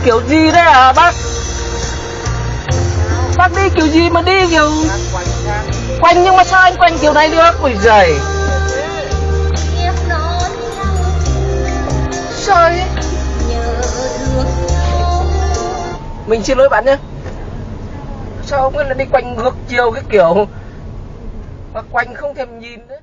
kiểu gì đấy à bác? Bác đi kiểu gì mà đi kiểu quanh, nhưng mà sao anh quanh kiểu này được? Ôi giời. Trời. Mình xin lỗi bạn nhé. Sao ông ấy lại đi quanh ngược chiều cái kiểu mà quanh không thèm nhìn nữa.